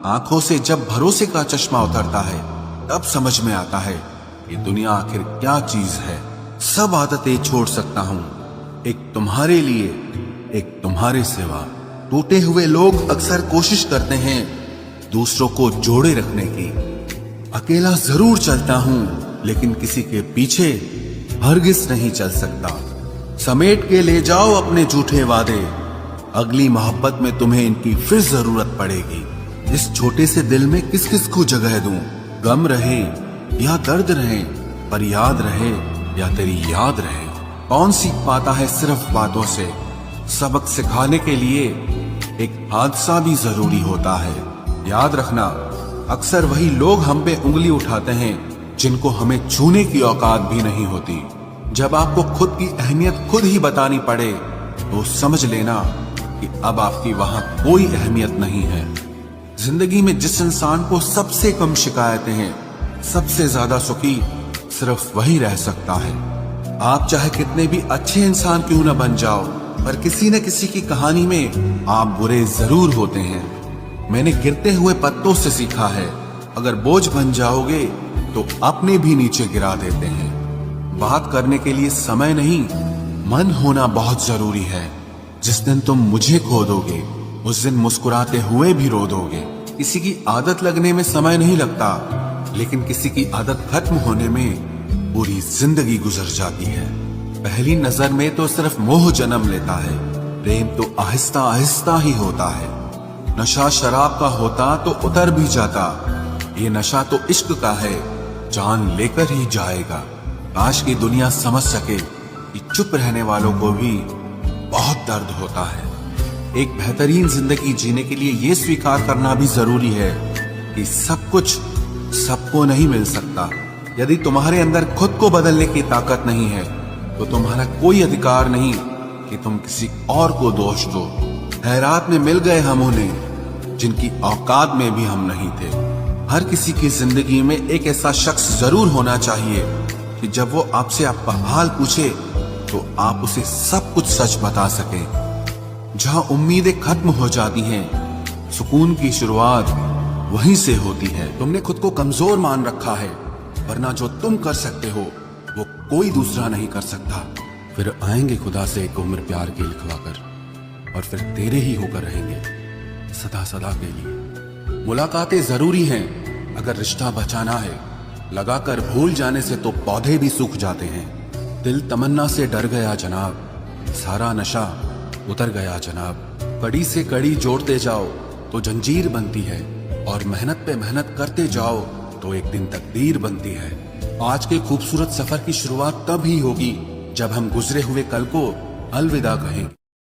आंखों से जब भरोसे का चश्मा उतरता है तब समझ में आता है कि दुनिया आखिर क्या चीज है। सब आदतें छोड़ सकता हूँ, एक तुम्हारे लिए, एक तुम्हारे सिवा। टूटे हुए लोग अक्सर कोशिश करते हैं दूसरों को जोड़े रखने की। अकेला जरूर चलता हूँ लेकिन किसी के पीछे हरगिज नहीं चल सकता। समेट के ले जाओ अपने झूठे वादे, अगली मोहब्बत में तुम्हें इनकी फिर जरूरत पड़ेगी। इस छोटे से दिल में किस किस को जगह दूं? गम रहे या दर्द रहे, पर याद रहे या तेरी याद रहे। कौन सीख पाता है सिर्फ बातों से? सबक सिखाने के लिए एक हादसा भी जरूरी होता है। याद रखना, अक्सर वही लोग हम पे उंगली उठाते हैं जिनको हमें छूने की औकात भी नहीं होती। जब आपको खुद की अहमियत खुद ही बतानी पड़े तो समझ लेना कि अब आपकी वहां कोई अहमियत नहीं है। जिंदगी में जिस इंसान को सबसे कम शिकायतें हैं, सबसे ज्यादा सुखी सिर्फ वही रह सकता है। आप चाहे कितने भी अच्छे इंसान क्यों न बन जाओ, पर किसी न किसी की कहानी में आप बुरे जरूर होते हैं। मैंने गिरते हुए पत्तों से सीखा है, अगर बोझ बन जाओगे तो अपने भी नीचे गिरा देते हैं। बात करने के लिए समय नहीं, मन होना बहुत जरूरी है। जिस दिन तुम मुझे खो दोगे उस दिन मुस्कुराते हुए भी रो दोगे। किसी की आदत लगने में समय नहीं लगता, लेकिन किसी की आदत खत्म होने में पूरी जिंदगी गुजर जाती है। पहली नजर में तो सिर्फ मोह जन्म लेता है, प्रेम तो आहिस्ता आहिस्ता ही होता है। नशा शराब का होता तो उतर भी जाता, ये नशा तो इश्क का है, जान लेकर ही जाएगा। काश की दुनिया समझ सके कि चुप रहने वालों को भी बहुत दर्द होता है। एक बेहतरीन जिंदगी जीने के लिए ये स्वीकार करना भी जरूरी है कि सब कुछ सबको नहीं मिल सकता। यदि तुम्हारे अंदर खुद को बदलने की ताकत नहीं है तो तुम्हारा कोई अधिकार नहीं कि तुम किसी और को दोष दो। हैरात में मिल गए हम उन्हें जिनकी औकात में भी हम नहीं थे। हर किसी की जिंदगी में एक ऐसा शख्स जरूर होना चाहिए कि जब वो आपसे आपका हाल पूछे तो आप उसे सब कुछ सच बता सके। जहां उम्मीदें खत्म हो जाती हैं, सुकून की शुरुआत वहीं से होती है। तुमने खुद को कमजोर मान रखा है, वरना जो तुम कर सकते हो वो कोई दूसरा नहीं कर सकता। फिर आएंगे खुदा से एक उम्र प्यार की लिखवाकर, और फिर तेरे ही होकर रहेंगे सदा सदा के लिए। मुलाकातें जरूरी हैं अगर रिश्ता बचाना है, लगाकर भूल जाने से तो पौधे भी सूख जाते हैं। दिल तमन्ना से डर गया जनाब, सारा नशा उतर गया जनाब। कड़ी से कड़ी जोड़ते जाओ तो जंजीर बनती है, और मेहनत पे मेहनत करते जाओ तो एक दिन तकदीर बनती है। आज के खूबसूरत सफर की शुरुआत तब ही होगी जब हम गुजरे हुए कल को अलविदा कहेंगे।